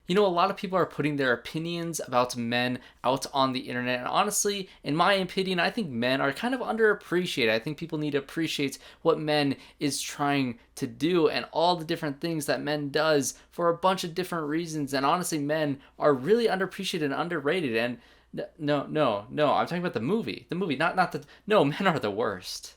You know, a lot of people are putting their opinions about men out on the internet. And honestly, in my opinion, I think men are kind of underappreciated. I think people need to appreciate what men is trying to do and all the different things that men does for a bunch of different reasons. And honestly, men are really underappreciated and underrated. And no, I'm talking about the movie. The movie, not the. No, men are the worst.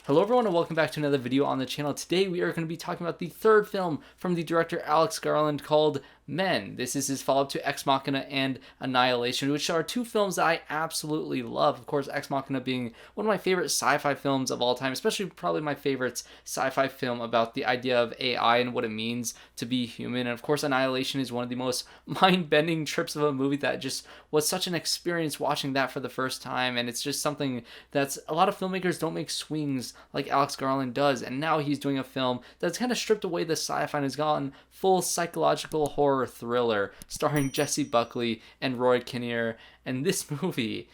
Hello everyone and welcome back to another video on the channel. Today we are going to be talking about the third film from the director Alex Garland called Men. This is his follow-up to Ex Machina and Annihilation, which are two films that I absolutely love. Of course, Ex Machina being one of my favorite sci-fi films of all time, especially probably my favorite sci-fi film about the idea of AI and what it means to be human. And of course, Annihilation is one of the most mind-bending trips of a movie that just was such an experience watching that for the first time. And it's just something that's a lot of filmmakers don't make swings like Alex Garland does, and now he's doing a film that's kind of stripped away the sci-fi and has gotten full psychological horror thriller starring Jessie, Buckley, and Rory Kinnear, and this movie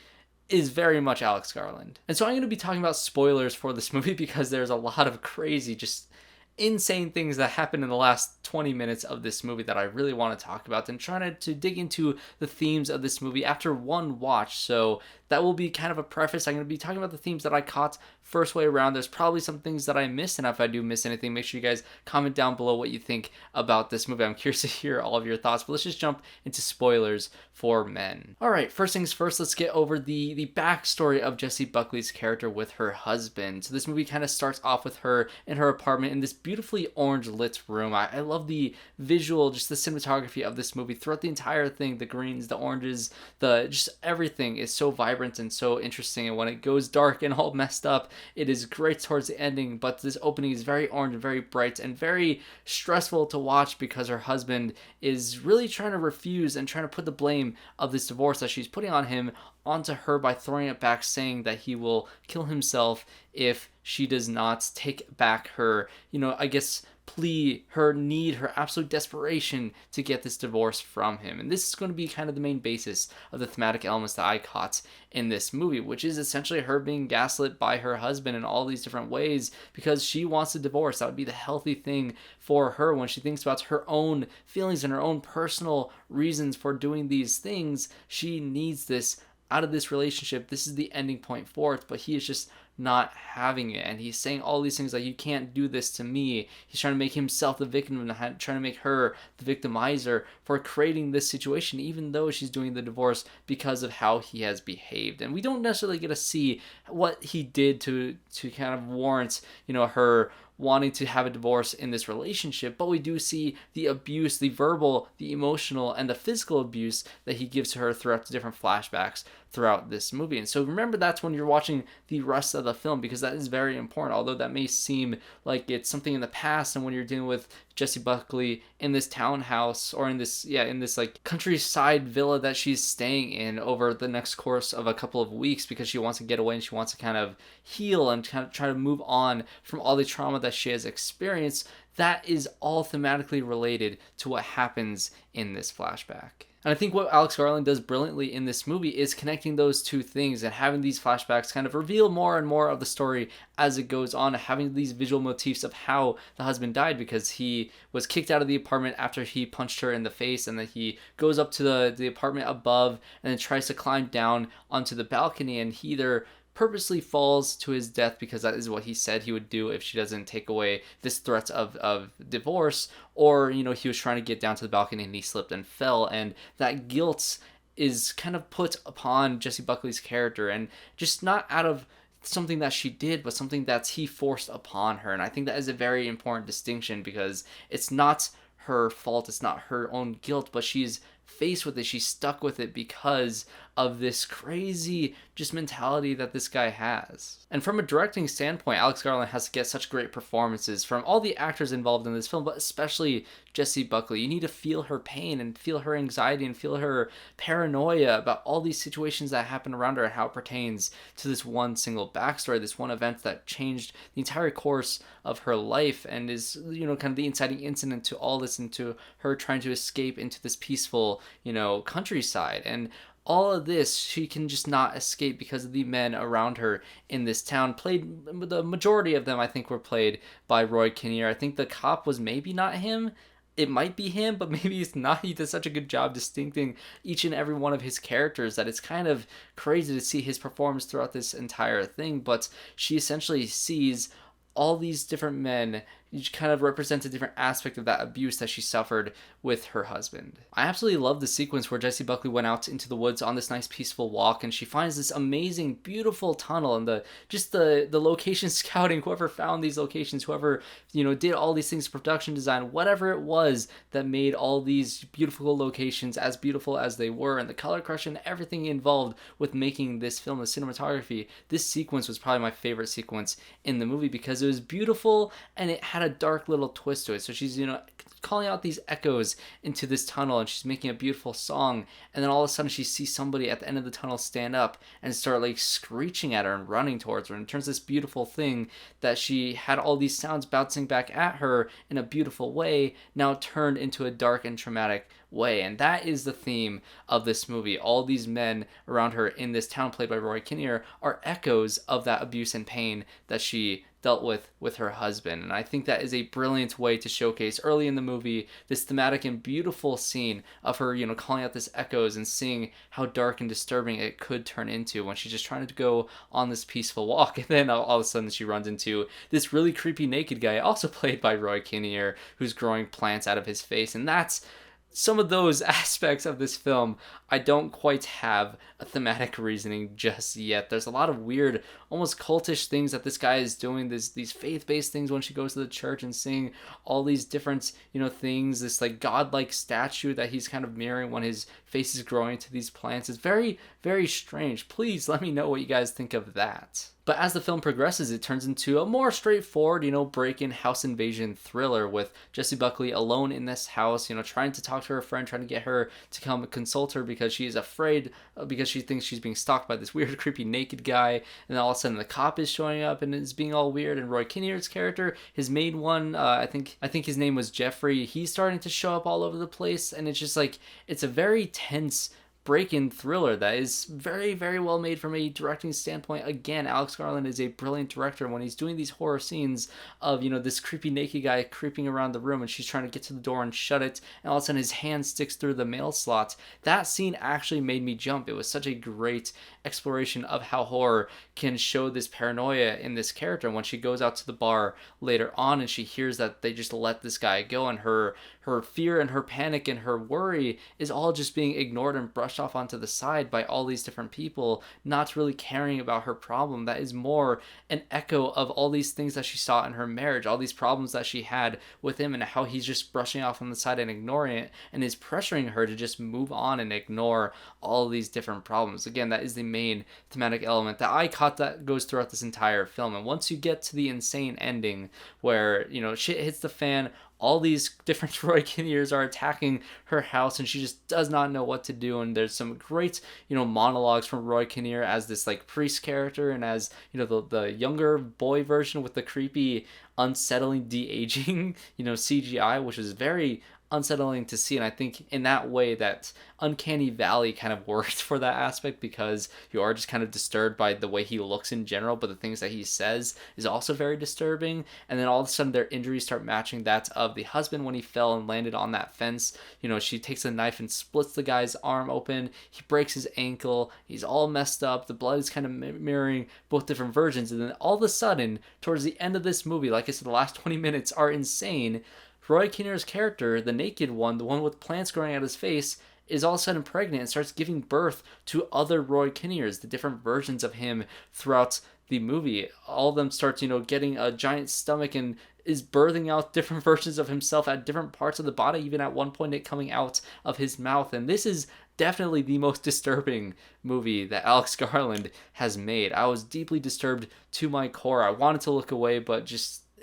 is very much Alex Garland. And so I'm going to be talking about spoilers for this movie because there's a lot of crazy, just insane things that happened in the last 20 minutes of this movie that I really want to talk about and trying to dig into the themes of this movie after one watch. So that will be kind of a preface. I'm going to be talking about the themes that I caught first way around. There's probably some things that I missed, and if I do miss anything, make sure you guys comment down below what you think about this movie. I'm curious to hear all of your thoughts, but let's just jump into spoilers for Men. All right, first things first, let's get over the backstory of Jessie Buckley's character with her husband. So this movie kind of starts off with her in her apartment in this beautifully orange lit room. I love the visual, just the cinematography of this movie throughout the entire thing. The greens, the oranges, just everything is so vibrant and so interesting, and when it goes dark and all messed up, it is great towards the ending. But this opening is very orange and very bright and very stressful to watch because her husband is really trying to refuse and trying to put the blame of this divorce that she's putting on him onto her by throwing it back, saying that he will kill himself if she does not take back her, I guess, plea, her need, her absolute desperation to get this divorce from him. And this is going to be kind of the main basis of the thematic elements that I caught in this movie, which is essentially her being gaslit by her husband in all these different ways because she wants a divorce. That would be the healthy thing for her when she thinks about her own feelings and her own personal reasons for doing these things. She needs this out of this relationship. This is the ending point for it, but he is just not having it, and he's saying all these things like, you can't do this to me. He's trying to make himself the victim and trying to make her the victimizer for creating this situation, even though she's doing the divorce because of how he has behaved. And we don't necessarily get to see what he did to kind of warrant, her wanting to have a divorce in this relationship, but we do see the abuse, the verbal, the emotional, and the physical abuse that he gives to her throughout the different flashbacks throughout this movie. And so remember, that's when you're watching the rest of the film, because that is very important, although that may seem like it's something in the past. And when you're dealing with Jessie Buckley in this townhouse, or in this like countryside villa that she's staying in over the next course of a couple of weeks, because she wants to get away and she wants to kind of heal and kind of try to move on from all the trauma that she has experienced, that is all thematically related to what happens in this flashback. And I think what Alex Garland does brilliantly in this movie is connecting those two things and having these flashbacks kind of reveal more and more of the story as it goes on, having these visual motifs of how the husband died, because he was kicked out of the apartment after he punched her in the face, and then he goes up to the apartment above and then tries to climb down onto the balcony, and he either purposely falls to his death because that is what he said he would do if she doesn't take away this threat of divorce, or he was trying to get down to the balcony and he slipped and fell, and that guilt is kind of put upon Jessie Buckley's character, and just not out of something that she did, but something that he forced upon her. And I think that is a very important distinction, because it's not her fault, it's not her own guilt, but she's faced with it, she's stuck with it because of this crazy just mentality that this guy has. And from a directing standpoint, Alex Garland has to get such great performances from all the actors involved in this film, but especially Jessie Buckley. You need to feel her pain and feel her anxiety and feel her paranoia about all these situations that happen around her and how it pertains to this one single backstory, this one event that changed the entire course of her life and is, kind of the inciting incident to all this, and to her trying to escape into this peaceful, countryside. And all of this she can just not escape because of the men around her in this town. Played, the majority of them I think were played by Rory Kinnear. I think the cop was maybe not him. It might be him, but maybe it's not. He does such a good job distincting each and every one of his characters that it's kind of crazy to see his performance throughout this entire thing. But she essentially sees all these different men. Each kind of represents a different aspect of that abuse that she suffered with her husband. I absolutely love the sequence where Jessie Buckley went out into the woods on this nice peaceful walk, and she finds this amazing, beautiful tunnel, and the location scouting, whoever found these locations, whoever, did all these things, production design, whatever it was that made all these beautiful locations as beautiful as they were, and the color correction, everything involved with making this film, the cinematography. This sequence was probably my favorite sequence in the movie because it was beautiful and it had a dark little twist to it. So she's, calling out these echoes into this tunnel, and she's making a beautiful song, and then all of a sudden she sees somebody at the end of the tunnel stand up and start like screeching at her and running towards her, and it turns this beautiful thing that she had all these sounds bouncing back at her in a beautiful way now turned into a dark and traumatic way. And that is the theme of this movie. All these men around her in this town, played by Rory Kinnear, are echoes of that abuse and pain that she dealt with her husband. And I think that is a brilliant way to showcase early in the movie this thematic and beautiful scene of her, calling out this echoes and seeing how dark and disturbing it could turn into when she's just trying to go on this peaceful walk. And then all of a sudden she runs into this really creepy naked guy, also played by Rory Kinnear, who's growing plants out of his face. And that's some of those aspects of this film. I don't quite have a thematic reasoning just yet. There's a lot of weird, almost cultish things that this guy is doing, these faith-based things when she goes to the church and seeing all these different, things, this like godlike statue that he's kind of mirroring when his face is growing to these plants. It's very, very strange. Please let me know what you guys think of that. But as the film progresses, it turns into a more straightforward, break-in house invasion thriller with Jessie Buckley alone in this house, trying to talk to her friend, trying to get her to come consult her because she is afraid, because she thinks she's being stalked by this weird, creepy, naked guy. And then all of a sudden the cop is showing up and is being all weird. And Roy Kinnear's character, his main one, I think his name was Geoffrey, he's starting to show up all over the place. And it's just like, it's a very tense break-in thriller that is very, very well made from a directing standpoint. Again, Alex Garland is a brilliant director. When he's doing these horror scenes of, this creepy naked guy creeping around the room and she's trying to get to the door and shut it, and all of a sudden his hand sticks through the mail slot, that scene actually made me jump. It was such a great exploration of how horror can show this paranoia in this character. When she goes out to the bar later on and she hears that they just let this guy go, and her fear and her panic and her worry is all just being ignored and brushed off onto the side by all these different people, not really caring about her problem. That is more an echo of all these things that she saw in her marriage, all these problems that she had with him, and how he's just brushing off on the side and ignoring it, and is pressuring her to just move on and ignore all these different problems. Again, that is the main thematic element that I caught that goes throughout this entire film. And once you get to the insane ending where, shit hits the fan, all these different Rory Kinnears are attacking her house, and she just does not know what to do. And there's some great, monologues from Rory Kinnear as this like priest character, and as, the younger boy version with the creepy, unsettling de-aging, CGI, which is very unsettling to see. And I think in that way that Uncanny Valley kind of worked for that aspect, because you are just kind of disturbed by the way he looks in general, but the things that he says is also very disturbing. And then all of a sudden their injuries start matching that of the husband when he fell and landed on that fence. She takes a knife and splits the guy's arm open. He breaks his ankle. He's all messed up. The blood is kind of mirroring both different versions. And then all of a sudden, towards the end of this movie, like I said, the last 20 minutes are insane. Roy Kinnear's character, the naked one, the one with plants growing out his face, is all of a sudden pregnant and starts giving birth to other Roy Kinnears, the different versions of him throughout the movie. All of them starts, getting a giant stomach and is birthing out different versions of himself at different parts of the body, even at one point it coming out of his mouth. And this is definitely the most disturbing movie that Alex Garland has made. I was deeply disturbed to my core. I wanted to look away, but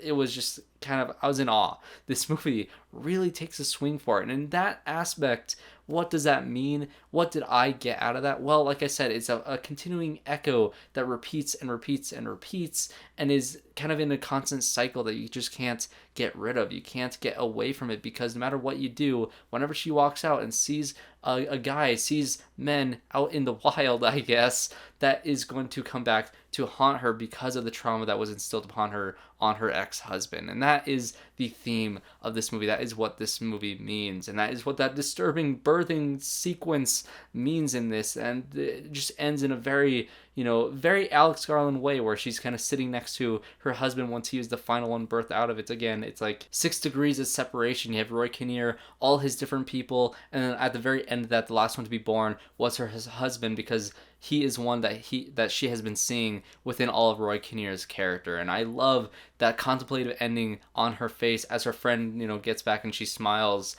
it was just kind of, I was in awe. This movie really takes a swing for it. And in that aspect, What does that mean? What did I get out of that? Well, like I said, it's a continuing echo that repeats and repeats and repeats and is kind of in a constant cycle that you just can't get rid of. You can't get away from it, because no matter what you do, whenever she walks out and sees a guy, sees men out in the wild, I guess, that is going to come back to haunt her because of the trauma that was instilled upon her on her ex-husband. And that is the theme of this movie. That is what this movie means. And that is what that disturbing birthing sequence means in this. And it just ends in a very, very Alex Garland way, where she's kind of sitting next to her husband once he is the final one birthed out of it. Again, it's like 6 degrees of separation. You have Rory Kinnear, all his different people, and then at the very end of that, the last one to be born was her husband, because he is one that she has been seeing within all of Rory Kinnear's character. And I love that contemplative ending on her face as her friend, gets back and she smiles.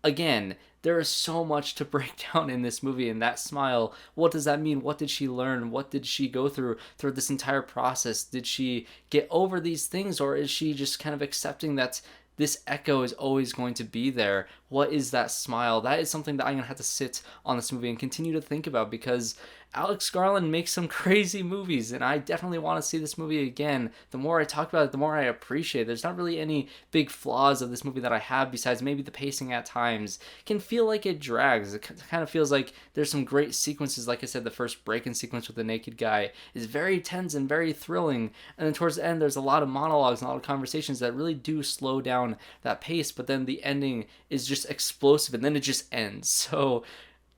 Again, there is so much to break down in this movie, and that smile, what does that mean? What did she learn? What did she go through this entire process? Did she get over these things, or is she just kind of accepting that this echo is always going to be there? What is that smile? That is something that I'm going to have to sit on this movie and continue to think about, because Alex Garland makes some crazy movies, and I definitely want to see this movie again. The more I talk about it, the more I appreciate it. There's not really any big flaws of this movie that I have, besides maybe the pacing at times can feel like it drags. It kind of feels like there's some great sequences. Like I said, the first break-in sequence with the naked guy is very tense and very thrilling, and then towards the end there's a lot of monologues and a lot of conversations that really do slow down that pace, but then the ending is just explosive, and then it just ends. So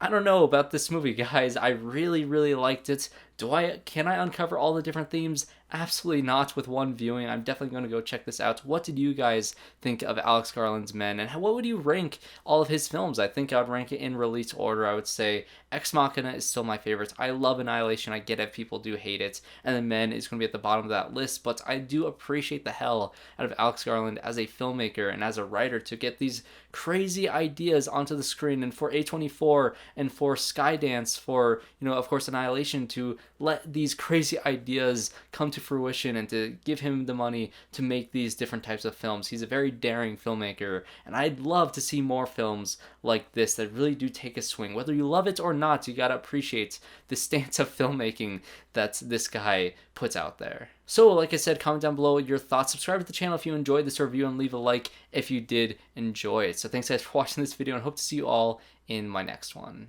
I don't know about this movie, guys. I really, really liked it. Can I uncover all the different themes? Absolutely not with one viewing. I'm definitely going to go check this out. What did you guys think of Alex Garland's Men, and what would you rank all of his films? I think I would rank it in release order. I would say Ex Machina is still my favorite. I love Annihilation. I get it, people do hate it. And then Men is going to be at the bottom of that list, but I do appreciate the hell out of Alex Garland as a filmmaker and as a writer to get these crazy ideas onto the screen, and for A24 and for Skydance, for, of course, Annihilation, to let these crazy ideas come to fruition and to give him the money to make these different types of films. He's a very daring filmmaker, and I'd love to see more films like this that really do take a swing. Whether you love it or not, you gotta appreciate the stance of filmmaking that this guy puts out there. So, like I said, comment down below your thoughts. Subscribe to the channel if you enjoyed this review, and leave a like if you did enjoy it. So thanks guys for watching this video, and hope to see you all in my next one.